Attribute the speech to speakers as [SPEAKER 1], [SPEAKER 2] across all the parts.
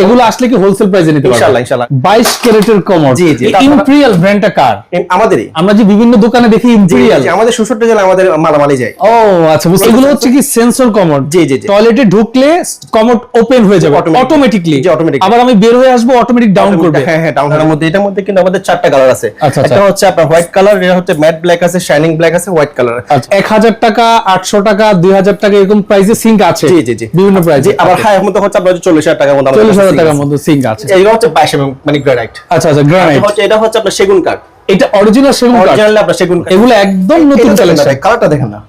[SPEAKER 1] এগুলো আসলে কি হোলসেল প্রাইসে নিতে পারবেন?
[SPEAKER 2] ইনশাআল্লাহ ইনশাআল্লাহ।
[SPEAKER 1] 22 ক্যারেটের কমর।
[SPEAKER 2] জি জি।
[SPEAKER 1] ইম্পেরিয়াল ব্র্যান্ডটা কার?
[SPEAKER 2] আমাদেরই।
[SPEAKER 1] আমরা যে বিভিন্ন দোকানে দেখি ইম্পেরিয়াল,
[SPEAKER 2] আমাদের 66 জেলা আমাদের মালামালি যায়।
[SPEAKER 1] ও আচ্ছা, বুঝতে। এগুলো হচ্ছে কি সেন্সর কমর?
[SPEAKER 2] জি জি।
[SPEAKER 1] টয়লেটে ঢুকলে কমর ওপেন হয়ে যাবে অটোমেটিক্যালি, আবার আমি বের হয়ে আসবো অটোমেটিক ডাউন করবে।
[SPEAKER 2] হ্যাঁ হ্যাঁ, ডাউন করার মধ্যে এটার মধ্যে কিন্তু আমাদের 4টা কালার আছে। একটা হচ্ছে আপনার হোয়াইট কালার, এটা হচ্ছে ম্যাট ব্ল্যাক আছে, শাইনিং ব্ল্যাক আছে, হোয়াইট কালার।
[SPEAKER 1] 1000 টাকা, 800 টাকা, 2000 টাকা এরকম প্রাইসে সিঙ্ক আছে।
[SPEAKER 2] জি জি জি, বিভিন্ন প্রাইসে। আবার হাই মধ্যে হচ্ছে আপনার 40000 টাকার মধ্যে,
[SPEAKER 1] 40000 টাকার মধ্যে সিঙ্ক আছে।
[SPEAKER 2] এটা হচ্ছে 22 মানে গ্রানাইট।
[SPEAKER 1] আচ্ছা আচ্ছা, গ্রানাইট।
[SPEAKER 2] এটা হচ্ছে আপনার সেগুন কাঠ।
[SPEAKER 1] এটা অরিজিনাল সেগুন কাঠ।
[SPEAKER 2] অরিজিনাল আপনার সেগুন কাঠ।
[SPEAKER 1] এগুলো একদম নতুন কালেকশন।
[SPEAKER 2] কালারটা দেখেন না,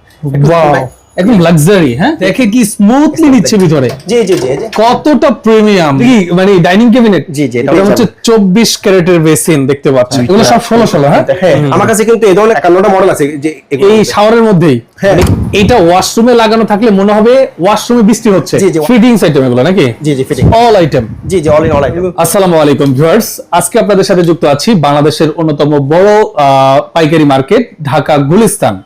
[SPEAKER 1] ওয়াও, একদম লাক্সারি। হ্যাঁ, দেখে কি স্মুথলি নিচ্ছে ভিতরে।
[SPEAKER 2] জি জি জি,
[SPEAKER 1] কতটা প্রিমিয়াম। কি মানে ডাইনিং ক্যাবিনেট।
[SPEAKER 2] জি জি,
[SPEAKER 1] এটা হচ্ছে 24 ক্যারেটের বেসিন দেখতে পাচ্ছেন। এগুলো সব 16 হ্যাঁ।
[SPEAKER 2] হ্যাঁ, আমার কাছে কিন্তু এই ধরনের 51টা মডেল আছে যে
[SPEAKER 1] এই শাওয়ারের মধ্যেই। হ্যাঁ, এটা ওয়াশরুমে লাগানো থাকলে মনে হবে ওয়াশরুমে বৃষ্টি হচ্ছে। ফিটিংস আইটেম এগুলো নাকি?
[SPEAKER 2] জি জি, ফিটিং
[SPEAKER 1] অল আইটেম।
[SPEAKER 2] জি জি, অল ইন অল আইটেম।
[SPEAKER 1] আসসালামু আলাইকুম ভিউয়ার্স, আজকে আপনাদের সাথে যুক্ত আছি বাংলাদেশের অন্যতম বড় পাইকারি market Dhaka Gulistan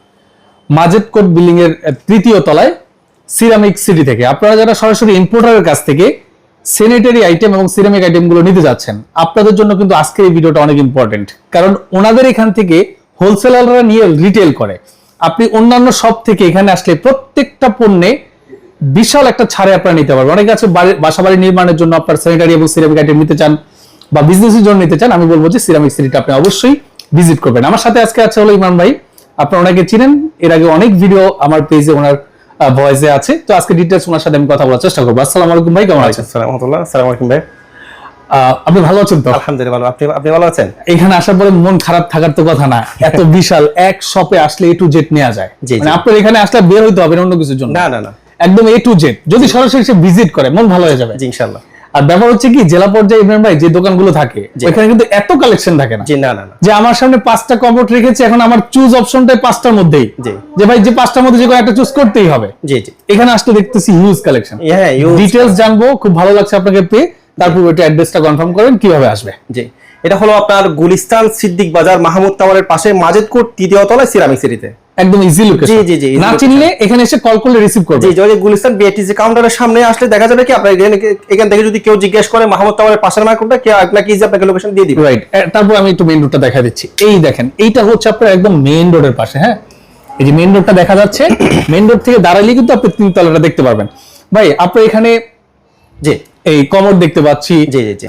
[SPEAKER 1] Majed court building এর 3য় তলায় সিরামিক সিটি থেকে। আপনারা যারা সরাসরি ইম্পোর্টারের কাছ থেকে স্যানিটারি আইটেম এবং সিরামিক আইটেমগুলো নিতে যাচ্ছেন, আপনাদের জন্য কিন্তু আজকের এই ভিডিওটা অনেক ইম্পর্টেন্ট, কারণ ওনাদের এখান থেকে হোলসেলাররা নিয়ে রিটেল করে। আপনি অন্যান্য শপ থেকে এখানে আসলে প্রত্যেকটা পণ্যে বিশাল একটা ছাড়ে আপনারা নিতে পারবেন। অনেকে আছে বাসাবাড়ি নির্মাণের জন্য আপনার স্যানিটারি এবং সিরামিক আইটেম নিতে চান বা বিজনেসের জন্য নিতে চান, আমি বলবো যে সিরামিক সিটিটা আপনি অবশ্যই ভিজিট করবেন। আমার সাথে আজকে আছে হলো ইমরান ভাই। আপনারা ওনাকে চিনেন, এর আগে অনেক ভিডিও আমার পেজে ওনার ভয়েসে আছে। তো আজকে ডিটেইলস ওনার সাথে আমি কথা বলার চেষ্টা করবো। আসসালামু আলাইকুম ভাই, কেমন আছেন?
[SPEAKER 2] আসসালামু আলাইকুম ভাই।
[SPEAKER 1] আপনি ভালো আছেন তো?
[SPEAKER 2] আলহামদুলিল্লাহ ভালো। আপনি ভালো আছেন?
[SPEAKER 1] এখানে আসার পরে মন খারাপ থাকার তো কথা না, এত বিশাল এক শপে আসলে A to Z নেওয়া যায়। মানে আপনার এখানে আসলে বের হইতে হবে অন্য কিছুর জন্য।
[SPEAKER 2] না না না,
[SPEAKER 1] একদম A to Z যদি সরাসরি এসে ভিজিট করে মন ভালো হয়ে যাবে।
[SPEAKER 2] জি ইনশাআল্লাহ।
[SPEAKER 1] আর ব্যাপার হচ্ছে কি, জেলা পর্যায়ে ইমরান ভাই যে দোকানগুলো থাকে ওখানে কিন্তু এত কালেকশন থাকে না।
[SPEAKER 2] জি না না না,
[SPEAKER 1] যে আমার সামনে 5টা কমোড রেখেছে, এখন আমার চুজ অপশনটাই 5টার মধ্যেই।
[SPEAKER 2] জি,
[SPEAKER 1] যে ভাই যে 5টার মধ্যে যে কোনো একটা চুজ করতেই হবে।
[SPEAKER 2] জি জি,
[SPEAKER 1] এখানে আসলে দেখতেছি হিউজ কালেকশন।
[SPEAKER 2] হ্যাঁ,
[SPEAKER 1] ডিটেইলস জানবো, খুব ভালো লাগছে আপনাকে পেয়ে। তারপর ওইটা অ্যাড্রেসটা কনফার্ম করেন কিভাবে আসবে।
[SPEAKER 2] জি, এটা হলো আপনার গুলিস্তান সিদ্দিক বাজার মাহমুদ টাওয়ারের পাশে মাজেদ কোট 3য় তলায় সিরামিক সিটিতে।
[SPEAKER 1] একদম ইজি লোকেশন।
[SPEAKER 2] জি জি জি,
[SPEAKER 1] না চিনলে এখানে এসে কল করলে রিসিভ করবে।
[SPEAKER 2] জি, যদি গুলিস্তান বিএটিসি কাউন্টারের সামনে আসলে দেখা যাবে কি আপনার এখান থেকে যদি কেউ জিজ্ঞেস করে মাহমুদ টাওয়ারের পাশের মার্কেটটা কি, আপনাকে ইজি আপনাকে লোকেশন দিয়ে দিবে।
[SPEAKER 1] রাইট, তারপর আমি একটু মেইন রোডটা দেখা দিচ্ছি। এই দেখেন, এইটা হচ্ছে আপনার একদম মেইন রোডের পাশে। হ্যাঁ, এই যে মেইন রোডটা দেখা যাচ্ছে, মেইন রোড থেকে দাঁড়াইলে কিন্তু আপনি 3 তলাটা দেখতে পারবেন। ভাই আপনার এখানে
[SPEAKER 2] জি
[SPEAKER 1] এই কমোড দেখতে পাচ্ছি,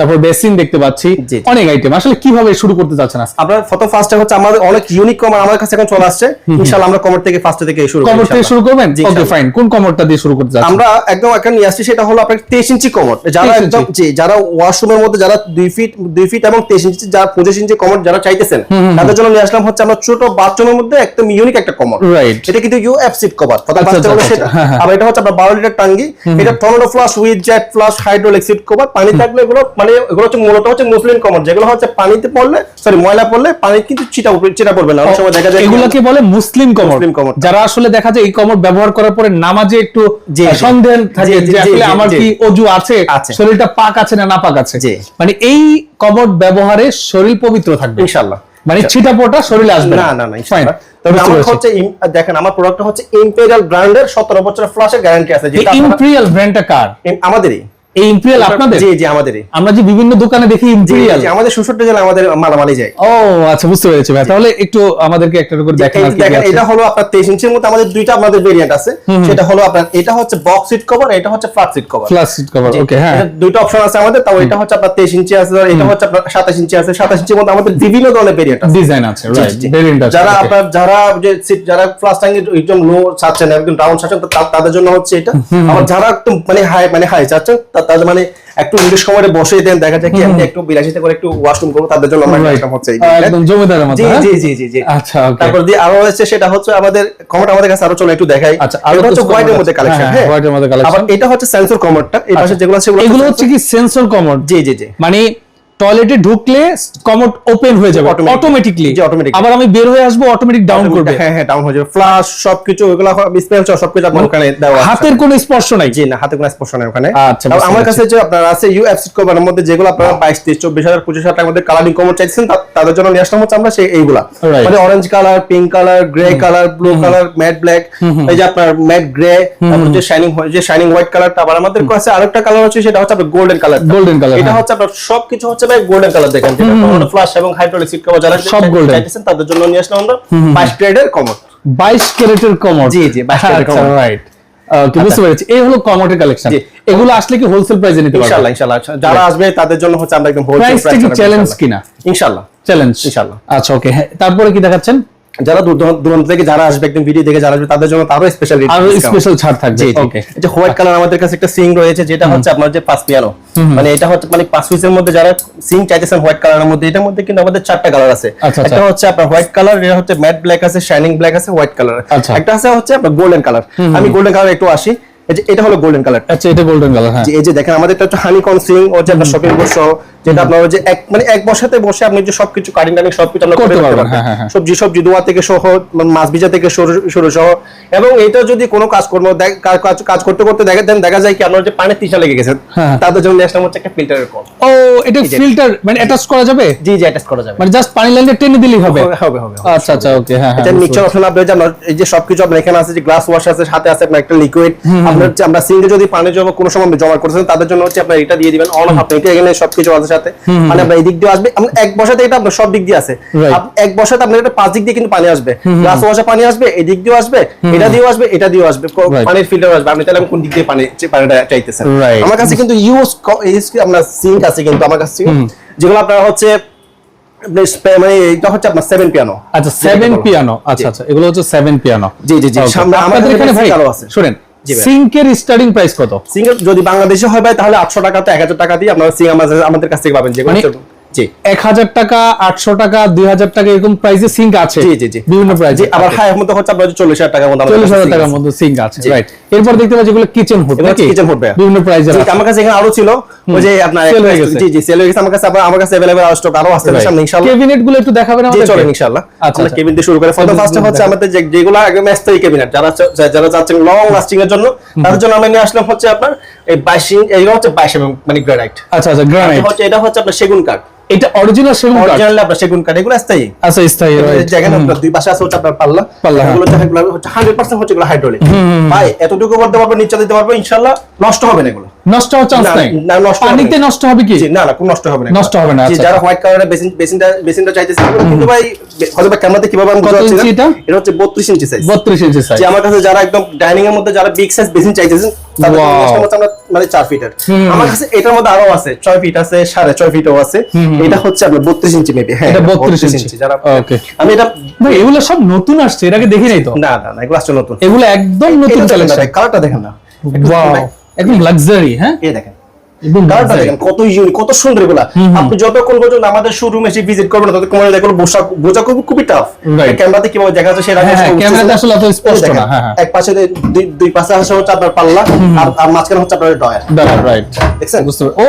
[SPEAKER 1] তারপর বেসিন দেখতে পাচ্ছি, অনেক আইটেম। আসলে কিভাবে শুরু করতে চাচ্ছেন আজকে?
[SPEAKER 2] আমরা ফার্স্ট হচ্ছে আমাদের অনেক ইউনিক কমোড আমার কাছে এখন চলে আসছে। ইনশাআল্লাহ আমরা কমোড থেকে ফার্স্ট থেকে শুরু করব।
[SPEAKER 1] কমোড থেকে শুরু করবেন? Okay fine. কোন কমোডটা দিয়ে শুরু করতে চাচ্ছেন?
[SPEAKER 2] আমরা একদম একটা নিয়ে আসছি, সেটা হলো আপনার 23 ইঞ্চি কমোড। যারা একদম যারা ওয়াশরুমের মধ্যে যারা 2 ফিট এবং 23 ইঞ্চি, যারা 25 ইঞ্চি কমোড যারা চাইতেছেন, তাদের জন্য নিয়ে আসলাম হচ্ছে আমরা ছোট বাথরুমের মধ্যে একদম ইউনিক একটা কমোড।
[SPEAKER 1] রাইট,
[SPEAKER 2] এটা কিন্তু ইউএফ সিট কভার। ফার্স্ট হলো সেটা। আর এটা হচ্ছে আপনার 12 লিটার টাঙ্গি। এটা tornado flush with jet flush hydraulic seat cover. পানি থাকলে এগুলো মানে এগুলো হচ্ছে মূলত হচ্ছে মুসলিম কমোড, যেগুলো হচ্ছে পানিতে পড়লে ময়লা পড়লে পানি কিন্তু চিটা পড়বে না। অনেক সময় দেখা যায়
[SPEAKER 1] এগুলোকে বলে মুসলিম কমোড। যারা আসলে দেখা যায় এই কমোড ব্যবহার করার পরে নামাজে একটু সন্দেহ থাকে যে আসলে আমার কি ওযু আছে, শরীরটা পাক আছে না নাপাক আছে। মানে এই কমোড ব্যবহারে শরীর পবিত্র থাকবে ইনশাআল্লাহ। মানে ছিটাপোটা শরীরে আসবে না।
[SPEAKER 2] না না ইনশাআল্লাহ। তবে আমার হচ্ছে দেখেন, আমার প্রোডাক্ট হচ্ছে ইম্পেরিয়াল ব্র্যান্ডের 17 বছরের ফ্লাশের গ্যারান্টি আছে। যেটা
[SPEAKER 1] ইম্পেরিয়াল ব্র্যান্ডটা কার?
[SPEAKER 2] আমাদেরই।
[SPEAKER 1] এই ইম্পেরিয়াল আপনাদের?
[SPEAKER 2] জি জি, আমাদেরই।
[SPEAKER 1] আমরা যে বিভিন্ন দোকানে দেখি ইম্পেরিয়াল,
[SPEAKER 2] আমাদের 66 জেলা আমাদের মালামালি যায়।
[SPEAKER 1] ও আচ্ছা, বুঝতে পেরেছি ভাই। তাহলে একটু আমাদেরকে একটা করে দেখান।
[SPEAKER 2] এটা হলো আপনার 23 ইঞ্চির মধ্যে আমাদের দুইটা আমাদের ভেরিয়েন্ট আছে। সেটা হলো আপনার এটা হচ্ছে বক্স সিট কভার, এটা হচ্ছে flat seat cover.
[SPEAKER 1] Flat seat cover, okay হ্যাঁ।
[SPEAKER 2] এটা দুইটা অপশন আছে আমাদের। তাও এটা হচ্ছে আপনার 23 ইঞ্চি আছে, এটা হচ্ছে আপনার 27 ইঞ্চি আছে। 27 ইঞ্চির মধ্যে আমাদের বিভিন্ন ধরনের ভেরিয়েন্ট আছে,
[SPEAKER 1] ডিজাইন আছে। রাইট, ভেরিয়েন্ট আছে।
[SPEAKER 2] যারা যে সিট যারা ফ্ল্যাশ টাঙ্গি একদম লো চাচ্ছেন, একদম ডাউন চাচ্ছেন, তাদের জন্য হচ্ছে এটা। আর যারা একদম মানে হাই চাচ্ছেন, তাদের মানে একটু ইংলিশ কমরে বসে দেন, দেখা যায় কি আমি একটু বিলাসিতা করে একটু ওয়াশরুম করব, তাদের জন্য আমরা এটা হচ্ছে
[SPEAKER 1] একদম জমিদারের মতো।
[SPEAKER 2] জি জি জি জি।
[SPEAKER 1] আচ্ছা, ওকে।
[SPEAKER 2] তারপর দিয়ে আরো হচ্ছে সেটা হচ্ছে আমাদের কমোড আমাদের কাছে আরো চলে একটু দেখাই।
[SPEAKER 1] আচ্ছা,
[SPEAKER 2] এটা হচ্ছে হোয়াইটের মধ্যে কালেকশন। হ্যাঁ,
[SPEAKER 1] হোয়াইটের মধ্যে কালেকশন।
[SPEAKER 2] আবার এটা হচ্ছে সেন্সর কমোডটা। এই পাশে যেগুলো আছে
[SPEAKER 1] এগুলো হচ্ছে কি সেন্সর কমোড?
[SPEAKER 2] জি জি জি।
[SPEAKER 1] মানে টয়লেটে ঢুকলে কমোড ওপেন হয়ে যাবে অটোমেটিকলি, আবার আমি বের হয়ে আসবো অটোমেটিক ডাউন করবে।
[SPEAKER 2] হ্যাঁ হ্যাঁ, ডাউন হয়ে যাবে, ফ্লাশ সবকিছু ওগুলা স্পেল সবকিছু আপনার ওখানে দেওয়া আছে।
[SPEAKER 1] হাতের কোনো স্পর্শ নাই?
[SPEAKER 2] জি না, হাতে কোনো স্পর্শ নাই ওখানে।
[SPEAKER 1] আচ্ছা,
[SPEAKER 2] আমার কাছে যে আপনার আছে ইউএফ সিট কভারের মধ্যে যেগুলো আপনারা 22, 23, 24,000, 25,000 টাকার মধ্যে কালারিং কমোড চাইছেন, তাদের জন্য নিয়ে আসলাম হচ্ছে আমরা সেই এইগুলা, মানে orange colour, pink colour, grey colour, blue colour, matte black, এই যে আপনার ম্যাট গ্রে, তারপর যে শাইনিং হোয়াইট কালারটা। আবার আমাদের কাছে আরেকটা কালার আছে, সেটা হচ্ছে আপনার গোল্ডেন কালার। এটা হচ্ছে আপনার সবকিছু হচ্ছে ভাই গোল্ডেন কালার। দেখেন যেটা ফ্লাশ এবং হাইড্রোলিক সিট কভার যারা
[SPEAKER 1] সব গোল্ডেন
[SPEAKER 2] চাইতেছেন তাদের জন্য নিয়ে আসলাম আমরা 22 ক্যারেটের কমোড।
[SPEAKER 1] 22 ক্যারেটের কমোড?
[SPEAKER 2] জি জি, 22 ক্যারেটের কমোড,
[SPEAKER 1] রাইট। ওকে, বুঝতে পেরেছি। এই হলো কমোডের কালেকশন। এগুলো আসলে কি হোলসেল প্রাইসে নিতে পারবে?
[SPEAKER 2] ইনশাআল্লাহ ইনশাআল্লাহ, যারা আসবে তাদের জন্য হচ্ছে আমরা একদম হোলসেল
[SPEAKER 1] প্রাইস কি চ্যালেঞ্জ কিনা?
[SPEAKER 2] ইনশাআল্লাহ
[SPEAKER 1] চ্যালেঞ্জ,
[SPEAKER 2] ইনশাআল্লাহ।
[SPEAKER 1] আচ্ছা ওকে, তারপরে কি দেখাচ্ছেন?
[SPEAKER 2] যারা দূর দূরান্ত থেকে যারা আসবে একদম ভিডিও দেখে যারা আসবে তাদের জন্য আরো স্পেশাল রেট,
[SPEAKER 1] আরো স্পেশাল ছাড় থাকবে। ওকে,
[SPEAKER 2] এই যে হোয়াইট কালার আমাদের কাছে একটা সিং রয়েছে, যেটা হচ্ছে আপনার যে 5 পিয়ানো, মানে এটা হচ্ছে মানে 5 পিসের মধ্যে যারা সিং চাইতেছেন হোয়াইট কালারের মধ্যে, এটার মধ্যে কিন্তু আমাদের 4টা কালার আছে। একটা হচ্ছে আপনার হোয়াইট কালার, এটা হচ্ছে ম্যাট ব্ল্যাক আছে, শাইনিং ব্ল্যাক আছে, হোয়াইট কালার। একটা আছে হচ্ছে আপনার গোল্ডেন কালার। আমি গোল্ডেন কালার একটু আসি, এটা হলো গোল্ডেন কালার।
[SPEAKER 1] আচ্ছা, এটা গোল্ডেন কালার। হ্যাঁ,
[SPEAKER 2] এই যে দেখেন আমাদের একটা হচ্ছে হানি কনসিং, ও যে আপনার শপিং বক্স, যেটা আপনার যে এক বসাতে বসে আপনি যে সবকিছু কাটিং সবকিছু আমরা করতে পারবেন। সবজি ধোয়া থেকে সহ, মাছ ভিজা থেকে শুরু সহ। এবং এটা যদি কোনো কাজ করতে করতে দেখা যায় কি আপনার যে পানির তৃষ্ণা লেগে গেছে, তাদের জন্য আসলে হচ্ছে একটা ফিল্টারের কল।
[SPEAKER 1] ও, এটা ফিল্টার মানে অ্যাটাচ করা যাবে?
[SPEAKER 2] জি জি, অ্যাটাচ করা যাবে,
[SPEAKER 1] মানে জাস্ট পানি লাইনটা টেনে দিলেই হবে?
[SPEAKER 2] হবে হবে।
[SPEAKER 1] আচ্ছা আচ্ছা, ওকে। হ্যাঁ হ্যাঁ,
[SPEAKER 2] এটা মিক্সচার অপশন আপনি যে এই যে সবকিছু আপনার এখানে আছে, যে গ্লাস ওয়াশ আছে, সাথে আছে আপনার একটা লিকুইড। আপনার যে আমরা সিঙ্কে যদি পানি জমা কোনো সময় জমা করতেছেন তাদের জন্য হচ্ছে আপনার এটা দিয়ে দিবেন, অন অফ আপনি এটা এখানে সবকিছু আছে সাথে। মানে আপনার এই দিক দিয়ে আসবে, আমরা এক বসাতে এটা আপনার সব দিক দিয়ে আছে। এক বসাতে আপনার এটা 5 দিক দিয়ে কিন্তু পানি আসবে, গ্লাস ওয়াশে পানি আসবে, এই দিক দিয়েও আসবে, এটা দিয়েও আসবে, এটা দিয়েও আসবে, পানির ফিল্টার আসবে। আপনি তাহলে কোন দিক দিয়ে পানিটা চাইতেছেন। আমার কাছে কিন্তু আপনার সিঙ্ক আছে কিন্তু আমার কাছে, যেগুলো আপনার হচ্ছে মানে এটা হচ্ছে আপনার 7 পিয়ানো।
[SPEAKER 1] আচ্ছা, 7 পিয়ানো। আচ্ছা আচ্ছা, এগুলো হচ্ছে 7 পিয়ানো।
[SPEAKER 2] জি জি জি, সামনে আমাদের এখানে ভাই আরো আছে।
[SPEAKER 1] শুনেন, সিঙ্কের স্টার্টিং প্রাইস কত?
[SPEAKER 2] সিঙ্ক যদি বাংলাদেশে হয় ভাই তাহলে 800 টাকা তো 1000 টাকা দিয়ে আপনারা সিঙ্ক আমাদের কাছ থেকে পাবেন, যেগুলো জি
[SPEAKER 1] 1000 টাকা, 800 টাকা, 2000 টাকা এরকম প্রাইসে সিঙ্ক আছে।
[SPEAKER 2] জি জি জি, বিভিন্ন প্রাইসে। আবার হাই মধ্যে হচ্ছে আপনাদের 40000 টাকার মধ্যে,
[SPEAKER 1] 40000 টাকার মধ্যে সিঙ্ক আছে, রাইট। এরপর দেখতে পাচ্ছি যেগুলো কিচেন হুড,
[SPEAKER 2] কিচেন হুড
[SPEAKER 1] বিভিন্ন প্রাইসে আছে।
[SPEAKER 2] আমার কাছে এখানে আরো ছিল, ওই যে আপনার জি জি সেল হয়ে গেছে। আমার কাছে अवेलेबल আর স্টক আরো আছে সামনে ইনশাআল্লাহ।
[SPEAKER 1] ক্যাবিনেট গুলো একটু দেখাবেন আমাদের?
[SPEAKER 2] জি চলেন ইনশাআল্লাহ। আমরা ক্যাবিনেট দিয়ে শুরু করে ফার্স্টে হচ্ছে আমাদের যেগুলো একদম স্থায়ী ক্যাবিনেট, যারা চাচ্ছেন লং লাস্টিং এর জন্য, তাদের জন্য আমরা নিয়ে আসলাম হচ্ছে আপনার এই 22 এইগুলো হচ্ছে 22 মানে গ্রানাইট।
[SPEAKER 1] আচ্ছা আচ্ছা, গ্রানাইট
[SPEAKER 2] হচ্ছে, এটা হচ্ছে আপনার সেগুন কাঠ।
[SPEAKER 1] এটা অরিজিনাল সেগুন কাঠ?
[SPEAKER 2] অরিজিনাল আপনার সেগুন কাঠ, এগুলো স্থায়ী।
[SPEAKER 1] আচ্ছা, স্থায়ী, রাইট।
[SPEAKER 2] জায়গা আপনার দুই পাশে আছে হচ্ছে আপনার পাল্লা, এগুলো হচ্ছে 100% হচ্ছে এগুলো হাইড্রোলিক। ভাই এতটুকু করতে পারবো, নিচে দিতে পারবো, ইনশাআল্লাহ নষ্ট হবে না। এগুলো
[SPEAKER 1] নষ্ট হওয়ার চান্স নাই?
[SPEAKER 2] না, নষ্ট
[SPEAKER 1] পানিতে নষ্ট হবে কি?
[SPEAKER 2] না না, কোনো নষ্ট হবে না,
[SPEAKER 1] নষ্ট হবে না। আচ্ছা,
[SPEAKER 2] যারা হোয়াইট কালারের বেসিনটা চাইতেছে কিন্তু ভাই হয়তো ক্যামেরাতে কিভাবে আমি বুঝাচ্ছি না, এটা হচ্ছে 32 ইঞ্চি সাইজ।
[SPEAKER 1] 32 ইঞ্চি সাইজ।
[SPEAKER 2] যে আমার কাছে যারা একদম ডাইনিং এর মধ্যে যারা বিগ সাইজ বেসিন চাইতেছেন তাদের জন্য আমরা মানে 4 ফিটের। আমার কাছে এটার মধ্যে আরো আছে 6 ফিট আছে, 6.5 ফিটও আছে। এটা হচ্ছে আপনার 32 ইঞ্চি মেবি। হ্যাঁ, এটা 32 ইঞ্চি। যারা ওকে, আমি এটা ভাই
[SPEAKER 1] এগুলো সব নতুন আসছে, এর আগে দেখি নাই তো।
[SPEAKER 2] না না না, এগুলো আসলে নতুন,
[SPEAKER 1] এগুলো একদম নতুন কালেকশন।
[SPEAKER 2] কালারটা দেখেন না,
[SPEAKER 1] ওয়াও, একদম লাক্সারি। হ্যাঁ,
[SPEAKER 2] এই দেখেন কালারটা দেখেন কত ইউনিক, কত সুন্দর এগুলা। আপনি যতক্ষণ পর্যন্ত আমাদের শোরুম এসে ভিজিট করবেন ততক্ষণ দেখুন বোঝা খুবই টাফ। ক্যামেরাতে কিভাবে দেখা যাচ্ছে সেটা
[SPEAKER 1] ক্যামেরাতে আসলে অত স্পষ্ট না। হ্যাঁ,
[SPEAKER 2] এক পাশে দুই পাশে আছে হচ্ছে আপনার পাল্লা, আর মাঝখানে হচ্ছে আপনার ডয়ার,
[SPEAKER 1] রাইট।
[SPEAKER 2] দেখছেন?
[SPEAKER 1] বুঝতে ও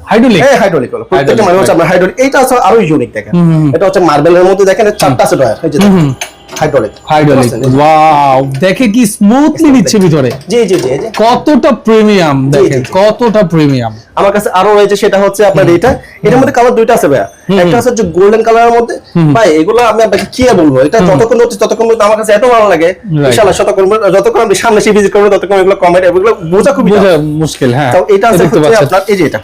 [SPEAKER 1] হাইড্রোলিক।
[SPEAKER 2] হ্যাঁ, হাইড্রোলিক হলো প্রত্যেকটা মানে হচ্ছে আপনার হাইড্রোলিক। এইটা আছে আরো ইউনিক দেখেন, এটা হচ্ছে মার্বেলের মধ্যে দেখেন 4টা আছে ডয়ার, এই যে হাইড্রোলিক।
[SPEAKER 1] ওয়াও, দেখে কি স্মুথলি নিচ্ছে ভিতরে।
[SPEAKER 2] জি জি জি,
[SPEAKER 1] কতটা প্রিমিয়াম, দেখেন কতটা প্রিমিয়াম।
[SPEAKER 2] আমার কাছে আরো রয়েছে, সেটা হচ্ছে আপনার এটার মধ্যে কালার দুইটা আছে ভাইয়া। একটা হচ্ছে গোল্ডেন কালারের মধ্যে, ভাই এগুলো আমি আপনাকে কি বলবো, এটা যতক্ষণ হচ্ছে ততক্ষণ আমার কাছে এত ভালো লাগে। ইনশাআল্লাহ যতক্ষণ আপনি সামনে এসে ভিজিট করবেন ততক্ষণ এগুলো কমেন্ট এগুলো বোঝা খুবই মুশকিল। হ্যাঁ, তো এটা আছে আপনার এই যে এটা,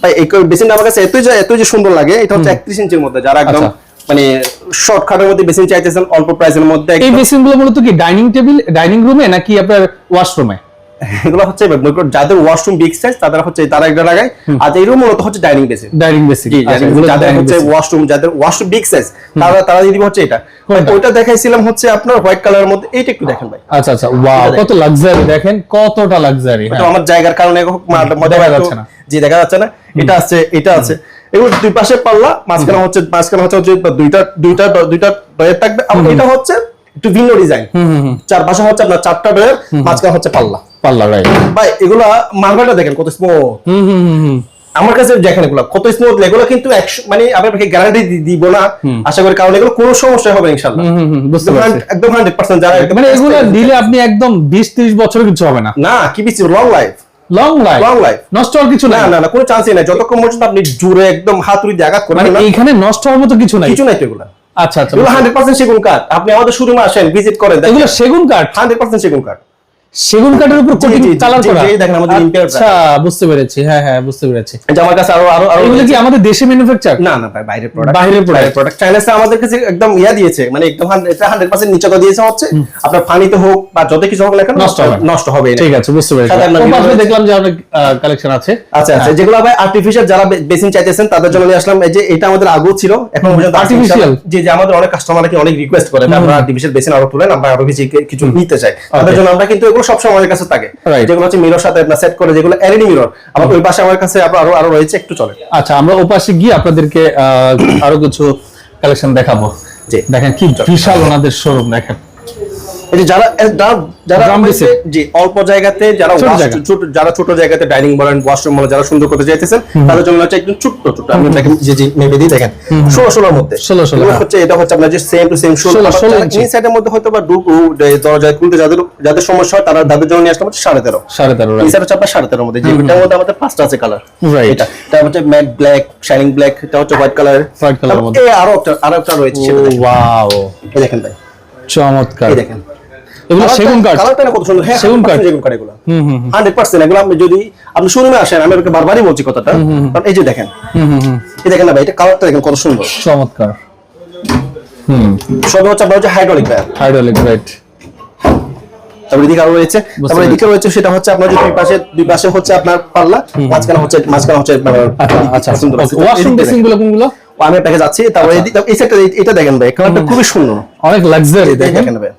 [SPEAKER 2] ভাই এই বেসিনটা আমার কাছে এতই যে সুন্দর লাগে। এটা হচ্ছে 31 ইঞ্চির মধ্যে, যারা একদম মানে শর্টকাটের মধ্যে বেসিন চাইতেছেন অল্প প্রাইসের মধ্যে।
[SPEAKER 1] এই বেসিনগুলো মূলত কি ডাইনিং রুমে নাকি আপনার ওয়াশরুমে?
[SPEAKER 2] এগুলো হচ্ছে যাদের ওয়াশরুম বিগ সাইজ তারা হচ্ছে তারা একটা লাগায়, আর এই রুম মূলত হচ্ছে ডাইনিং বেসিন। যাদের হচ্ছে যাদের ওয়াশরুম বিগ সাইজ তারা দিদি হচ্ছে এটা। ওইটা দেখাইছিলাম হচ্ছে আপনার হোয়াইট কালারের মধ্যে, এইটা একটু দেখেন ভাই।
[SPEAKER 1] আচ্ছা আচ্ছা, ওয়াও, কত লাক্সারি, দেখেন কতটা লাক্সারি।
[SPEAKER 2] এটা আমার জায়গার কারণে দেখা যাচ্ছে না। জি, দেখা যাচ্ছে না। এটা আছে, এটা আছে, এগুলো দুই পাশে পাল্লা, মাঝখানে হচ্ছে দুইটা ডয়ার থাকবে। আর এটা হচ্ছে একটু ভিন্ন ডিজাইন, চারপাশে হচ্ছে আপনার 4টা ডয়ার, মাঝখানে হচ্ছে পাল্লা,
[SPEAKER 1] রাইট।
[SPEAKER 2] ভাই এগুলা মার্বেলটা দেখেন কত স্মুথ, আমার কাছে দেখেন এগুলো কত স্মুথ, এগুলো কিন্তু মানে আপনাকে গ্যারান্টি দিব না আশা করি, কারণ এগুলো কোনো সমস্যা হবে ইনশাআল্লাহ।
[SPEAKER 1] বুঝতে পারছি,
[SPEAKER 2] একদম 100% যারা
[SPEAKER 1] মানে এগুলো দিলে আপনি একদম 20-30 বছর কিছু হবে না।
[SPEAKER 2] না কি বেশি long life,
[SPEAKER 1] long life,
[SPEAKER 2] long life,
[SPEAKER 1] নষ্ট হওয়ার কিছু নাই।
[SPEAKER 2] না কোনো চান্সই নাই, যতক্ষণ পর্যন্ত আপনি জুড়ে একদম হাতুড়ি দিয়ে আঘাত করবেন না,
[SPEAKER 1] এইখানে নষ্ট হওয়ার মতো কিছু নাই,
[SPEAKER 2] কিছু নাই তো এগুলো।
[SPEAKER 1] আচ্ছা আচ্ছা,
[SPEAKER 2] এগুলো 100% সেগুন কাঠ। আপনি আমাদের শোরুমে আসেন, ভিজিট করেন,
[SPEAKER 1] এগুলো সেগুন কাঠ,
[SPEAKER 2] 100% সেগুন কাঠ।
[SPEAKER 1] সেগুন কাঠের উপর কোটিং কালার করা,
[SPEAKER 2] দেখেন আমাদের ইম্পেয়ার।
[SPEAKER 1] আচ্ছা বুঝতে পেরেছি, হ্যাঁ হ্যাঁ বুঝতে পেরেছি।
[SPEAKER 2] যে আমার কাছে আরো
[SPEAKER 1] এগুলো কি আমাদের দেশে ম্যানুফ্যাকচার?
[SPEAKER 2] না ভাই, বাইরের প্রোডাক্ট,
[SPEAKER 1] বাইরের প্রোডাক্ট।
[SPEAKER 2] চাইনাতে আমাদের কাছে একদম দিয়েছে, মানে একদম এটা 100% নিচে দিয়েছে, হচ্ছে আপনার পানিতে হোক বা যত কিছু হোক না কেন নষ্ট হবে না।
[SPEAKER 1] ঠিক আছে, বুঝতে পেরেছি। ওপাশে দেখলাম যে অনেক কালেকশন আছে।
[SPEAKER 2] আচ্ছা যেগুলো ভাই আর্টিফিশিয়াল যারা বেসিন চাইতেছেন তাদের জন্য নিয়ে আসলাম। এই যে এটা আমাদের আগেও ছিল, এখন পর্যন্ত
[SPEAKER 1] আর্টিফিশিয়াল,
[SPEAKER 2] যে আমাদের অনেক কাস্টমার কি অনেক রিকোয়েস্ট করে আমরা আর্টিফিশিয়াল বেসিন আরো তুলেন, আমরা আরো বেশি কিছু নিতে চাই, তাদের জন্য আমরা কিন্তু এগুলো সবসময় আমাদের কাছে থাকে, যেগুলো হচ্ছে মিরর সাথে আপনার সেট করে, যেগুলো এলইডি মিরর। আবার ওই পাশে আমার কাছে আরো রয়েছে, একটু চলে।
[SPEAKER 1] আচ্ছা, আমরা ওপাশে গিয়ে আপনাদেরকে আরো কিছু কালেকশন দেখাবো। দেখেন কি বিশাল ওনাদের শোরুম, দেখেন
[SPEAKER 2] এই যে যারা জি অল্প জায়গাতে, যারা ছোট জায়গাতে ডাইনিং বলেন, ওয়াশরুম বলেন, যারা সুন্দর করতে চাইতেছেন তাদের জন্য হচ্ছে একদম ছোট আপনি দেখেন, যে মেপে দিয়ে দেখেন 16 মধ্যে 16 হচ্ছে, এটা হচ্ছে আপনার যে সেম টু সেম 16 এই সাইডের মধ্যে হয়তো বা দরজা খুলতে যাদের সমস্যা হয় তাদের জন্য নিয়ে আসলাম হচ্ছে 13.5 এই সাইড হচ্ছে আপনার 13.5 এর মধ্যে, যেটার মধ্যে আমাদের 5টা আছে কালার। এটা হচ্ছে ম্যাট ব্ল্যাক, শাইনিং ব্ল্যাক, এটা হচ্ছে হোয়াইট কালার মধ্যে, আরো একটা রয়েছে সেটা দেখেন। ওয়াও, এই দেখেন ভাই,
[SPEAKER 1] চমৎকার,
[SPEAKER 2] এই দেখেন
[SPEAKER 1] এগুলো সেগুন কাঠ,
[SPEAKER 2] কালারটা কত সুন্দর। হ্যাঁ, সেগুন কাঠ এগুলো 100%। এগুলো যদি আপনি শোরুমে আসেন, আমি আপনাকে বারবারই বলছি কথাটা, কারণ এই যে দেখেন, এই দেখেন না ভাই, এটা কালারটা দেখেন কত সুন্দর,
[SPEAKER 1] চমৎকার।
[SPEAKER 2] সবই হচ্ছে আপনার হচ্ছে হাইড্রোলিক
[SPEAKER 1] রাইট।
[SPEAKER 2] তারপরে এদিকে আরো রয়েছে, তারপরে এদিকে রয়েছে সেটা হচ্ছে আপনার যে দুই পাশে হচ্ছে আপনার পাল্লা, মাঝখানে হচ্ছে
[SPEAKER 1] আচ্ছা সুন্দর। ওয়াশরুম বেসিন গুলো কোনগুলো
[SPEAKER 2] আমি আপনাকে যাচ্ছি। তারপরে এই সেটটা, এটা দেখেন ভাই, কালারটা খুবই সুন্দর,
[SPEAKER 1] অনেক লাক্সারি,
[SPEAKER 2] দেখেন ভাই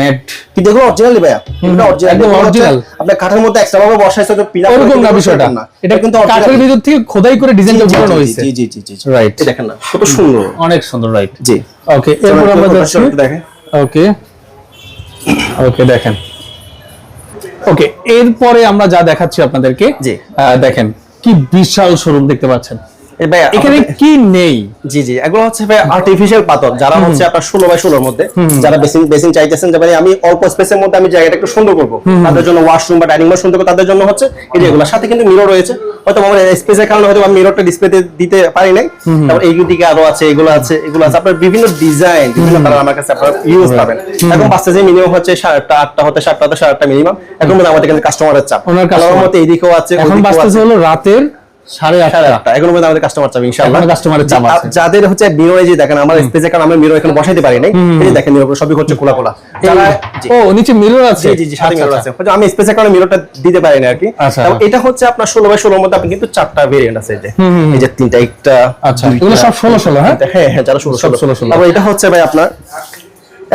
[SPEAKER 1] নেট
[SPEAKER 2] কি দেখো অরিজিনালি ভাইয়া, এটা অরিজিনাল। আপনার কাঠের মধ্যে এক্সট্রা ভাবে বসাইছে তো পিলার,
[SPEAKER 1] ওরকম না বিষয়টা, এটা কিন্তু কাঠের ভিতর থেকে খোদাই করে ডিজাইনটা বানানো হয়েছে।
[SPEAKER 2] জি রাইট, দেখেন না কত সুন্দর,
[SPEAKER 1] অনেক সুন্দর। রাইট,
[SPEAKER 2] জি
[SPEAKER 1] ওকে। এরপর আমরা যাচ্ছি, দেখেন ওকে দেখেন, ওকে এরপরে আমরা যা দেখাচ্ছি আপনাদেরকে, দেখেন কি বিশাল শোরুম দেখতে পাচ্ছেন। এখানে কি নেই?
[SPEAKER 2] জি এগুলো হচ্ছে ভাই আর্টিফিশিয়াল পাথর, যারা হচ্ছে আপনার 16x16 এর মধ্যে, যারা বেসিন চাইতেছেন যে ভাই আমি অল্প স্পেসের মধ্যে আমি জায়গাটা একটু সুন্দর করব, তাদের জন্য ওয়াশরুম বা ডাইনিং রুম সুন্দর করব, তাদের জন্য হচ্ছে এই যে এগুলোর সাথে কিন্তু মিরর রয়েছে। হয়তো আমার স্পেসের কারণে হয়তো আমি মিররটা ডিসপ্লেতে দিতে পারি নাই, তারপর এই দিকে আরো আছে, এগুলো আছে আপনার বিভিন্ন ডিজাইন, বিভিন্ন কালার আমার কাছে আপনারা ইউজ পাবেন। এখন বাসে যে মিনিমাম হচ্ছে 7টা 8টা হতে 7টা মিনিমাম, এখন আমাদের কাছে কাস্টমারের চাপ, কালারের মধ্যে এইদিকেও আছে,
[SPEAKER 1] এখন বাসে হলো রাতের 8:30
[SPEAKER 2] এখন মধ্যে আমাদের কাস্টমার চাপ ইনশাআল্লাহ,
[SPEAKER 1] কাস্টমারের চাপ আছে।
[SPEAKER 2] যাদের হচ্ছে মিরর, এই যে দেখেন আমার স্পেসে কারণ আমরা মিরর এখানে বসাইতে পারি নাই, এই যে দেখেন মিরর সবই হচ্ছে খোলা যারা
[SPEAKER 1] ও নিচে মিরর আছে,
[SPEAKER 2] জি সাথে মিরর আছে, হয়তো আমি স্পেসে কারণে মিররটা দিতে পারি না আর কি। তারপর এটা হচ্ছে আপনার 16x16 এর মধ্যে আপনি কিন্তু 4টা ভেরিয়েন্ট আছে, এই যে 3টা একটা,
[SPEAKER 1] আচ্ছা এগুলো সব 16
[SPEAKER 2] হ্যাঁ যারা 16। তারপর এটা হচ্ছে ভাই আপনার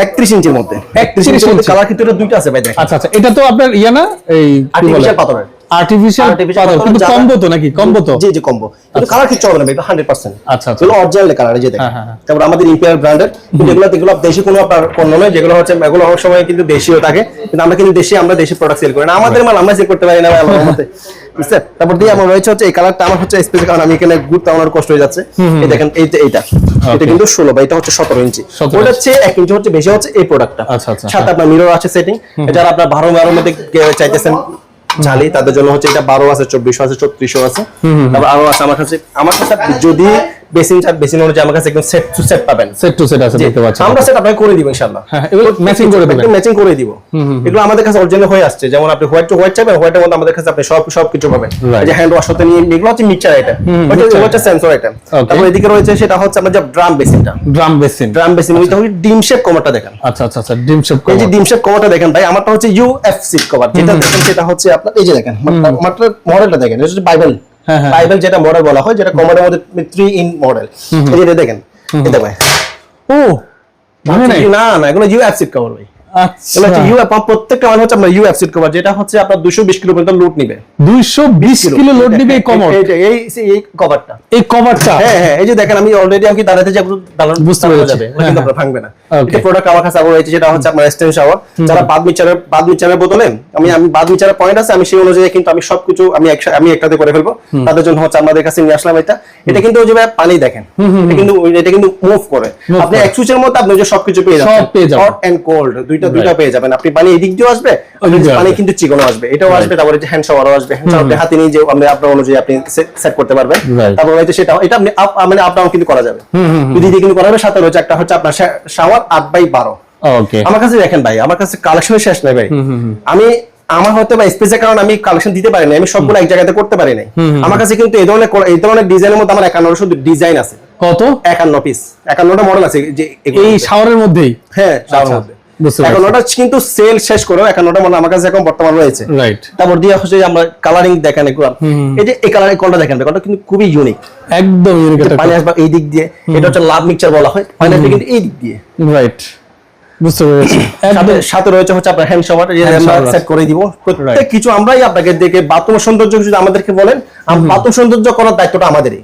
[SPEAKER 2] 31 ইঞ্চির মধ্যে, 31 ইঞ্চির মধ্যে কালার কিন্তু দুইটা আছে ভাই, দেখেন।
[SPEAKER 1] আচ্ছা এটা তো আপনার ইয়া না, এই
[SPEAKER 2] আর্টিফিশিয়াল পাথরের,
[SPEAKER 1] আর্টিফিশিয়াল পাথর, কিন্তু কম্বো তো নাকি? কম্বো তো,
[SPEAKER 2] জি কম্বো, কিন্তু কালার কিছু হবে না, এটা 100%।
[SPEAKER 1] আচ্ছা
[SPEAKER 2] এগুলো অরিজিনাল কালার, এই যে দেখেন। তারপর আমাদের ইম্পেরিয়াল ব্র্যান্ডের, যেগুলো দেশি কোনো আপনার পণ্য নয়, যেগুলো হচ্ছে এগুলো অনেক সময় কিন্তু দেশীয় থাকে, কিন্তু আমরা কিন্তু দেশি প্রোডাক্ট সেল করি না, আমাদের মাল আমরা সেল করতে পারি না ভাই আল্লাহর রহমতে, বুঝছেন। তারপর দিয়ে আমার রয়েছে হচ্ছে এই কালারটা, আমার হচ্ছে স্পেশাল কারণ আমি এখানে ঘুরতে আমার কষ্ট হয়ে যাচ্ছে, এই দেখেন এইটা এটা কিন্তু 16 বা এটা হচ্ছে 17 ইঞ্চি, ওটা হচ্ছে 1 ইঞ্চি হচ্ছে বেশি হচ্ছে এই প্রোডাক্টটা। সাথে আপনার মিরর আছে সেটিং, যারা আপনার 12 মধ্যে চাইতেছেন জালি, তাদের জন্য হচ্ছে এটা 12 আছে, 24 আছে, 36 আছে, তারপর আরো আছে আমার কাছে যদি বেসিন অনুযায়ী আমার কাছে একদম সেট টু সেট পাবেন, সেট টু সেট আছে, দেখতে পাচ্ছেন। আমরা সেট আপনাকে করে দিব ইনশাআল্লাহ, এগুলো ম্যাচিং করে দেবেন, ম্যাচিং করে দিব। এগুলো আমাদের কাছে অরিজিনাল হয়ে আসছে, যেমন আপনি হোয়াইট টু হোয়াইট চাইবেন, হোয়াইটের মধ্যে আমাদের কাছে আপনি সব কিছু পাবেন, এই যে হ্যান্ড ওয়াশ হতে নিয়ে এগুলো হচ্ছে মিক্সচার আইটেম, ওটা হচ্ছে সেন্সর আইটেম। তারপর এদিকে রয়েছে সেটা হচ্ছে আমাদের যে ড্রাম বেসিন ওইটা হচ্ছে ডিম শেপ কভারটা দেখেন। আচ্ছা ডিম শেপ কভার, এই যে ডিম শেপ কভারটা দেখেন ভাই, আমারটা হচ্ছে ইউএফসি কভার, যেটা দেখেন সেটা হচ্ছে আপনার এই যে দেখেন মাত্র মডেলটা দেখেন, এটা হচ্ছে বাইবেল যেটা মডেল বলা হয়, যেটা কমারের মধ্যে 3 ইন মডেল, এই যে দেখেন এটা ভাই। ও না এগুলো ইউএফসি কভার ভাই,
[SPEAKER 1] আচ্ছা
[SPEAKER 2] এগুলো হচ্ছে ইউএফ প্রত্যেকটা মানে হচ্ছে আপনার ইউএফ সিট কভার, যেটা হচ্ছে আপনার 220 কিলো পর্যন্ত লোড নিবে।
[SPEAKER 1] 220 কিলো লোড নিবে এই কমোড,
[SPEAKER 2] এই কভারটা,
[SPEAKER 1] এই কভারটা।
[SPEAKER 2] হ্যাঁ এই যে দেখেন আমি অলরেডি আমি দাঁড়াতে যাব,
[SPEAKER 1] বুঝতে পেরেছি,
[SPEAKER 2] যাবে কিন্তু আপনার ভাঙবে না। এটা প্রোডাক্ট আমার কাছে আবার রয়েছে, যেটা হচ্ছে আপনার স্টেন শাওয়ার। যারা বাথ মিচারের বদলে আমি বাথ মিচারের পয়েন্ট আছে, আমি সেই অনুযায়ী কিন্তু আমি সবকিছু আমি একটাতে করে ফেলবো। তাদের জন্য হচ্ছে আমাদের কাছে নিয়ে আসলাম এটা কিন্তু ওই যে পানি দেখেন, এটা কিন্তু মুভ করে। আপনি এক সুইচের মধ্যে আপনি যে সবকিছু পেয়ে যাবেন, হট এন্ড কোল্ড দুইটা পেয়ে যাবেন। আপনি পানি এদিক দিয়েও আসবে, পানি কিন্তু চিকনও আসবে, এটাও আসবে। তারপরে যে হ্যান্ড শাওয়ারও আসবে, হ্যান্ড শাওয়ার হাতে নিয়ে যে আপনার অনুযায়ী আপনি সেট করতে পারবেন। তারপর হচ্ছে সেটা এটা আপনি মানে আপ ডাউন কিন্তু করা যাবে, দুই দিকে কিন্তু করা যাবে। সাথে রয়েছে একটা হচ্ছে আপনার শাওয়ার 8x12।
[SPEAKER 1] ওকে,
[SPEAKER 2] আমার কাছে দেখেন ভাই, আমার কাছে কালেকশনের শেষ নাই ভাই। আমার হয়তো বা স্পেসের কারণে আমি কালেকশন দিতে পারি না, আমি সবগুলো এক জায়গাতে করতে পারি নাই। আমার কাছে কিন্তু এই ধরনের ডিজাইনের মধ্যে আমার 51 শুধু ডিজাইন আছে। কত? 51 পিস, 51টা মডেল আছে যে
[SPEAKER 1] এই শাওয়ারের মধ্যেই।
[SPEAKER 2] হ্যাঁ, শাওয়ারের মধ্যে 51টা কিন্তু সেল শেষ করে 51টা মডেল আমার কাছে এখন বর্তমান রয়েছে। রাইট। তারপর দিয়ে হচ্ছে আমরা কালারিং দেখেন একটু, এই যে এই কালারিং কোনটা দেখেন, কোনটা কিন্তু খুবই ইউনিক,
[SPEAKER 1] একদম ইউনিক।
[SPEAKER 2] পানি আসবে এই দিক দিয়ে, এটা হচ্ছে লাভ মিক্সচার বলা হয়, পানি আসবে কিন্তু এই দিক দিয়ে। রাইট, বুঝতে পেরেছি। সাথে রয়েছে হচ্ছে আপনার হ্যান্ড শাওয়ার, যে আমরা সেট করে দিব। প্রত্যেক কিছু আমরাই আপনাকে দেখে বাথরুম সৌন্দর্য যদি আমাদেরকে বলেন, বাথরুম সৌন্দর্য করার দায়িত্বটা আমাদেরই।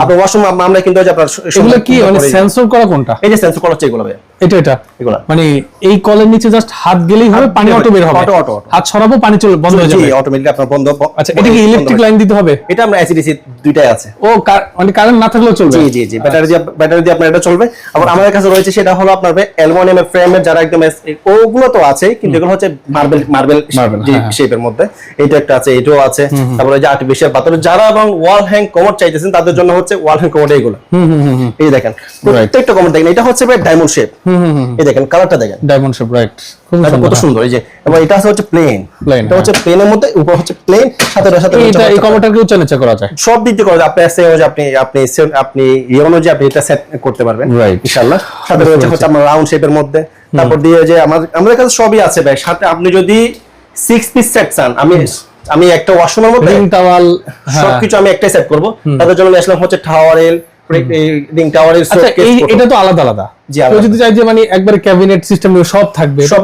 [SPEAKER 2] আপনার ওয়াশরুম আমরা কিন্তু আপনার
[SPEAKER 1] এগুলো কি মানে সেন্সর করা কোনটা? এই যে সেন্সর করা হচ্ছে এগুলো ভাই, এটা এগুলো মানে এই কলের নিচে জাস্ট হাত গেলেই হবে, পানি অটো বের হবে, অটো হাত ছড়াবো পানি চলে বন্ধ হয়ে যাবে, অটোমেটিক্যালি আপনার বন্ধ। আচ্ছা, এটা কি ইলেকট্রিক লাইন দিতে হবে? এটা আমরা এসিডিসি দুইটাই আছে। ও মানে কারেন্ট না থাকলেও চলবে? জি জি জি, ব্যাটারি দিয়ে আপনার এটা চলবে। আবার আমাদের কাছে রয়েছে সেটা হলো আপনার অ্যালুমিনিয়ামের ফ্রেমের, যারা একদম ওগুলো তো আছে, কিন্তু এগুলো হচ্ছে মার্বেল শেপের মধ্যে। এটা একটা আছে, এটাও আছে। তারপরে যে আর্টিফিশিয়াল পাথর, যারা এবং ওয়াল হ্যাং কমোড চাইতেছেন তাদের জন্য হচ্ছে ওয়াল হ্যাং কমোড এইগুলো। এই দেখেন প্রত্যেকটা কমোড দেখেন, এটা হচ্ছে ভাই ডায়মন্ড শেপ। এই দেখেন কালারটা দেখেন, ডায়মন্ড শেপ। রাইট, কত সুন্দর। এই যে এবং এটা হচ্ছে প্লেন, এটা হচ্ছে প্লেনের মধ্যে, উপর হচ্ছে প্লেন, সাথে এটা এই কমোডটাকে উচ্চ নিচে করা যায়, সব দিক দিয়ে করা যায়। আপনি আপনি এই অনুযায়ী আপনি এটা সেট করতে পারবেন ইনশাআল্লাহ। সাথে হচ্ছে আপনার রাউন্ড শেপের মধ্যে। তারপর দিয়ে যে আমাদের কাছে সবই আছে ভাই। সাথে আপনি যদি 6 পিস সেট চান, আমি একটা ওয়াশরুমের মধ্যে রিং টাওয়াল সবকিছু আমি একটাই সেট করব। তাদের জন্য আসলে হচ্ছে টাওয়ারেল, রিং টাওয়ারের শোকেস। এটা তো আলাদা আলাদা। কেউ যদি চাই যে মানে একবারে ক্যাবিনেট সিস্টেম সব থাকবে, সব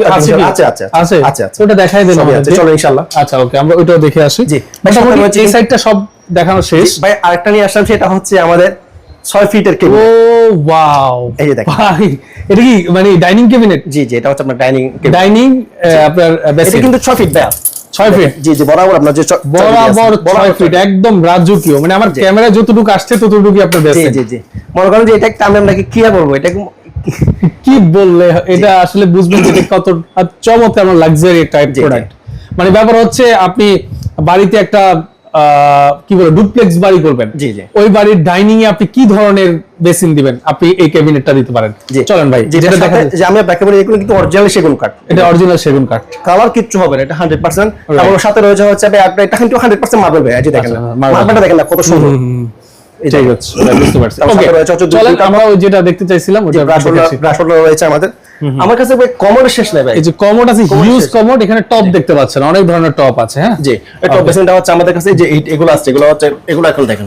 [SPEAKER 1] আছে আছে আছে, ওটা দেখাই দেন আমাদের, চলো ইনশাআল্লাহ। আচ্ছা ওকে, আমরা ওইটাও দেখে আসি। জি, মোটামুটি এই সাইডটা সব দেখানো শেষ ভাই। আরেকটা নিয়ে আসলাম, সেটা হচ্ছে আমাদের 6 ফিটের ক্যাবিনেট। ও ওয়াও, এই যে দেখেন ভাই, এটা কি মানে ডাইনিং ক্যাবিনেট? জি জি, এটা হচ্ছে আপনার ডাইনিং আপনার বেসিক, এটা কিন্তু 6 ফিট ভাই, 6 ফিট। জি জি, বরাবর আপনার যে বরাবর 6 ফিট, একদম রাজকীয়। মানে আমার ক্যামেরা যতটুকু আসছে ততটুকুই আপনার বেসিক। জি জি জি, মনে করেন যে এটা একটা আমরা কি বলবো, এটা কি বললে এটা আসলে বুঝবেন যে এটা কত চমৎকার লাক্সারি টাইপ প্রোডাক্ট। মানে ব্যাপার হচ্ছে আপনি বাড়িতে একটা কি বলে ডুপ্লেক্স বাড়ি করবেন, জি জি, ওই বাড়ির ডাইনিং এ আপনি কি ধরনের বেসিন দিবেন, আপনি এই ক্যাবিনেটটা দিতে পারেন। চলেন ভাই, যেটা দেখেন যে আমি আপনাকে বলি, এগুলো কিন্তু অরিজিনাল সেগুন কাঠ, এটা অরিজিনাল সেগুন কাঠ, কালার কিচ্ছু হবে না, এটা 100%। তারপর সাথে রয়েছে হচ্ছে আপনার এটা কিন্তু 100% মার্বেল ভাই। এই যে দেখেন মার্বেলটা দেখেন না কত সুন্দর। এটাই হচ্ছে, বুঝতে পারছি। ওকে, চলেন আমরা ওই যেটা দেখতে চাইছিলাম ওটা ব্রাশ হোল্ডার রয়েছে আমাদের। আমার কাছে ভাই কমোড শেষ নাই ভাই। এই যে কমোড আছে, হিউজ কমোড, এখানে টপ দেখতে পাচ্ছেন, অনেক ধরনের টপ আছে। হ্যাঁ জি, এই টপ বেসিনটা হচ্ছে আমাদের কাছে যে এগুলো আছে, এগুলো এখন দেখেন।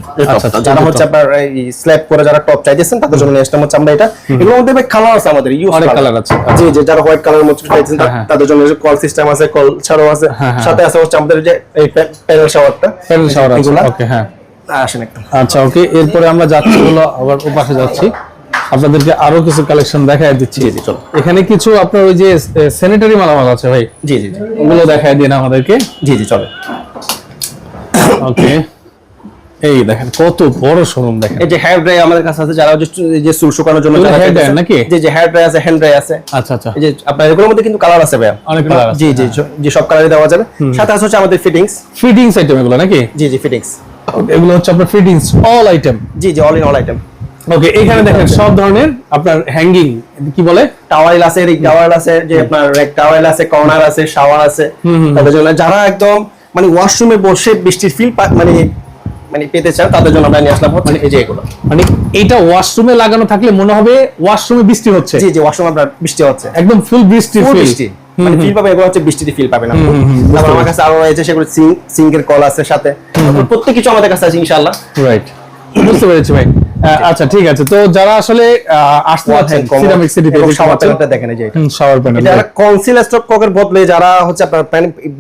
[SPEAKER 1] যারা হচ্ছে আপনার এই স্ল্যাব করে যারা টপ চাইতেছেন তাদের জন্য নেক্সট হচ্ছে আমরা এটা, এগুলোর মধ্যে ভাই কালার আছে আমাদের, ইউজ অনেক কালার আছে। জি জি, যারা হোয়াইট কালারের মধ্যে চাইতেছেন তাদের জন্য কল সিস্টেম আছে, কল ছাড়াও আছে। সাথে আছে হচ্ছে আমাদের যে এই প্যানেল শাওয়ারটা, ওকে হ্যাঁ আসেন একটু। আচ্ছা ওকে, এরপরে আমরা যাচ্ছি হলো আবার ও পাশে যাচ্ছি, আপনাদেরকে আরো কিছু কালেকশন দেখায় দিচ্ছি। জি চলো, এখানে কিছু আপনার ওই যে স্যানিটারি মালামাল আছে ভাই। জি জি, ওগুলো দেখায় দিন আমাদেরকে। জি জি চলো, ওকে। এই দেখেন কত বড় শোরুম, দেখেন এই যে হেয়ার ড্রাই আমাদের কাছে আছে, যারা যে চুল শুকানোর জন্য হেয়ার ড্রাই নাকি, যে হেয়ার ড্রাই আছে, হ্যান্ড ড্রাই আছে। আচ্ছা আচ্ছা, এই যে আপনার এগুলোর মধ্যে কিন্তু কালার আছে ভাই, অনেক কালার আছে। জি জি জি, সব কালারই দেওয়া যাবে। সাথে আছে হচ্ছে আমাদের ফিটিংস আইটেম এগুলো নাকি? জি জি, ফিটিংস এগুলো হচ্ছে আপনার ফিটিংস অল আইটেম। জি জি, all in all item. Okay, এখানে দেখেন সব ধরনের আপনার হ্যাঙ্গিং, কি বলে টাওয়েল আছে, রিক টাওয়েল আছে, যে আপনার রেক টাওয়েল আছে, কর্নার আছে, শাওয়ার আছে। তাদের জন্য যারা একদম মানে ওয়াশরুমে বসে বৃষ্টির ফিল মানে পেতে চান তাদের জন্য আমরা নিয়ে আসলাম হচ্ছে এই যে এগুলো। মানে এটা ওয়াশরুমে লাগানো থাকলে মনে হবে ওয়াশরুমে বৃষ্টি হচ্ছে। জি জি, ওয়াশরুমে আপনার বৃষ্টি হচ্ছে, একদম ফুল বৃষ্টি মানে ফিল পাবে, এগুলো হচ্ছে বৃষ্টিতে ফিল পাবেন আপনি। তারপর আমার কাছে আরো রয়েছে সেগুলো সিঙ্কের কল আছে সাথে, প্রত্যেক কিছু আমাদের কাছে আছে ইনশাআল্লাহ। রাইট, বুঝতে পেরেছি ভাই। আচ্ছা ঠিক আছে, তো যারা আসলে আসতে যাচ্ছেন সিরামিক সিটিতে,
[SPEAKER 2] শাওয়ার প্যানেলটা দেখেন এই যে এটা
[SPEAKER 1] শাওয়ার প্যানেল,
[SPEAKER 2] এটা কনসিল স্টক ককের বদলে যারা হচ্ছে আপনার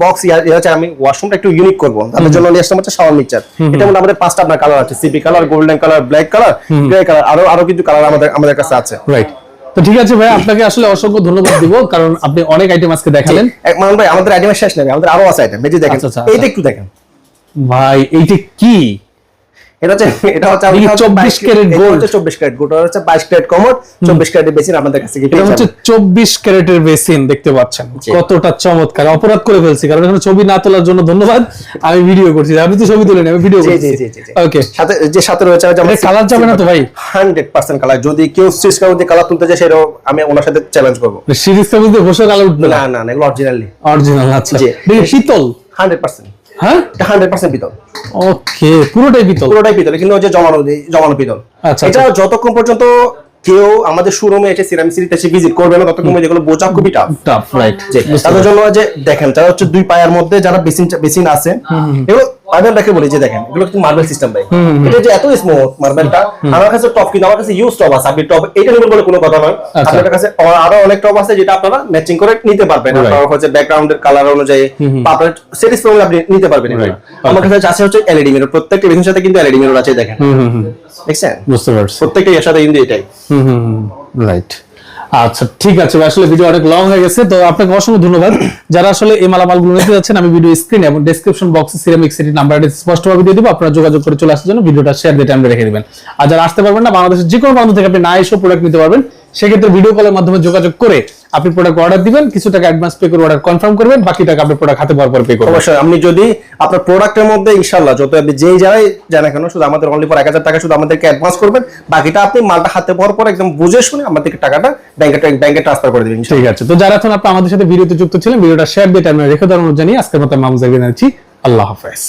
[SPEAKER 2] বক্স হচ্ছে আমি ওয়াশরুমটা একটু ইউনিক করব, তাদের জন্য নিয়ে আসলাম হচ্ছে শাওয়ার মিক্সচার। এটা মধ্যে আমাদের 5টা আপনার কালার আছে, CP colour, golden colour, black colour, grey colour, আরো কিছু কালার আমাদের কাছে আছে।
[SPEAKER 1] রাইট, তো ঠিক আছে ভাই, আপনাকে আসলে অসংখ্য ধন্যবাদ দিব, কারণ আপনি অনেক আইটেম আজকে দেখালেন।
[SPEAKER 2] মান ভাই আমাদের আইটেমের শেষ নেই, আমাদের আরো আছে আইটেম, এই যে দেখেন এইটা একটু দেখেন
[SPEAKER 1] ভাই, এইটা কি?
[SPEAKER 2] এটা হচ্ছে
[SPEAKER 1] 24 ক্যারেট গোল্ড,
[SPEAKER 2] 24 ক্যারেট গোল্ড, আর হচ্ছে 22 ক্যারেট কমোড, 24 ক্যারেটের বেসিন আপনাদের কাছে কি
[SPEAKER 1] এটা হচ্ছে 24 ক্যারেটের বেসিন, দেখতে পাচ্ছেন কতটা চমৎকার। অপরাধ করে ফেলছি, কারণ এখানে ছবি না তোলার জন্য ধন্যবাদ, আমি ভিডিও করছি, আপনি তো ছবি তুলেন, আমি ভিডিও করছি। ওকে,
[SPEAKER 2] সাথে রয়েছে
[SPEAKER 1] এটা কালার যাবে না তো ভাই?
[SPEAKER 2] 100% কালার, যদি কেউ সুইচ কালার দিয়ে কালার তুলতে চায় সেটাও আমি ওনার সাথে চ্যালেঞ্জ করব।
[SPEAKER 1] সিরিজটা বুঝতে ঘোষক কালার উঠবে
[SPEAKER 2] না, এগুলো
[SPEAKER 1] অরিজিনাল। আচ্ছা, শীতল
[SPEAKER 2] 100%,
[SPEAKER 1] হ্যাঁ
[SPEAKER 2] 100% পিতল।
[SPEAKER 1] ওকে, পুরোটাই পিতল?
[SPEAKER 2] পুরোটাই পিতল, কিন্তু ওই যে জমানো পিতল।
[SPEAKER 1] আচ্ছা,
[SPEAKER 2] এটা যতক্ষণ পর্যন্ত কেউ আমাদের শোরুমে এসে সিরামিক সিটিতে এসে ভিজিট করবে না, ততক্ষণ যেগুলো বোঝা খুবই টাফ।
[SPEAKER 1] রাইট,
[SPEAKER 2] তাদের জন্য যে দেখেন, যারা হচ্ছে দুই পায়ের মধ্যে যারা বেসিন আছে, এগুলো মার্বেল দেখে বলি যে দেখেন, এগুলো কিন্তু মার্বেল সিস্টেম ভাই। এটা যে এত স্মুথ মার্বেলটা, আমার কাছে টপ, কিন্তু আমার কাছে ইউজ টপ আছে। আপনি টপ এটা নেবেন বলে কোনো কথা নয়, আপনার কাছে আরো অনেক টপ আছে যেটা আপনারা ম্যাচিং করে নিতে পারবেন। আপনার হচ্ছে ব্যাকগ্রাউন্ডের কালার অনুযায়ী আপনার স্যাটিসফাই আপনি নিতে পারবেন। আমার কাছে আছে হচ্ছে এলইডি মিরর, প্রত্যেকটা বেসিনের সাথে কিন্তু এলইডি মিরর আছে, দেখেন দেখছেন,
[SPEAKER 1] বুঝতে পারছি,
[SPEAKER 2] প্রত্যেকটা এর সাথে কিন্তু এটাই।
[SPEAKER 1] রাইট, আচ্ছা ঠিক আছে ভাই, আসলে ভিডিও অনেক লং হয়ে গেছে, তো আপনাকে অসংখ্য ধন্যবাদ। যারা আসলে এই মালামালগুলো নিতে যাচ্ছেন, আমি ভিডিও স্ক্রিনে এবং ডেসক্রিপশন বক্সে সিরামিক সিটি নাম্বারটা স্পষ্টভাবে দিয়ে দিব, আপনারা যোগাযোগ করে চলে আসার জন্য ভিডিওটা শেয়ার দিয়ে টাইমে রেখে দিবেন। আর যারা আসতে পারবেন না, বাংলাদেশের যে কোনো প্রান্ত থেকে আপনি না এসে প্রোডাক্ট নিতে পারবেন, সেক্ষেত্রে ভিডিও কলের মাধ্যমে যোগাযোগ করে আপনি প্রোডাক্ট অর্ডার দিবেন, কিছু টাকা অ্যাডভান্স পে করে অর্ডার কনফার্ম করবেন, বাকি টাকা আপনি প্রোডাক্ট হাতে পাওয়ার পর পে করবেন।
[SPEAKER 2] অবশ্যই আপনি যদি আপনার প্রোডাক্টের মধ্যে ইনশাআল্লাহ যত আপনি যেই জায়গায় জানা কেন, শুধু আমাদের অনলি ফর 1000 টাকা শুধু আমাদেরকে অ্যাডভান্স করবেন, বাকিটা আপনি মালটা হাতে পাওয়ার পর একদম বুঝে শুনে আমাদেরকে টাকাটা ব্যাংকে ট্রান্সফার করে দিবেন।
[SPEAKER 1] ঠিক আছে, তো যারা এখন আপনি আমাদের সাথে ভিডিওতে যুক্ত ছিলেন, ভিডিওটা শেয়ার দিয়ে টাইমে রেখে দেওয়ার অনুরোধ জানিয়ে আজকের মতো মামুন জাকির জানাচ্ছি আল্লাহ হাফেজ।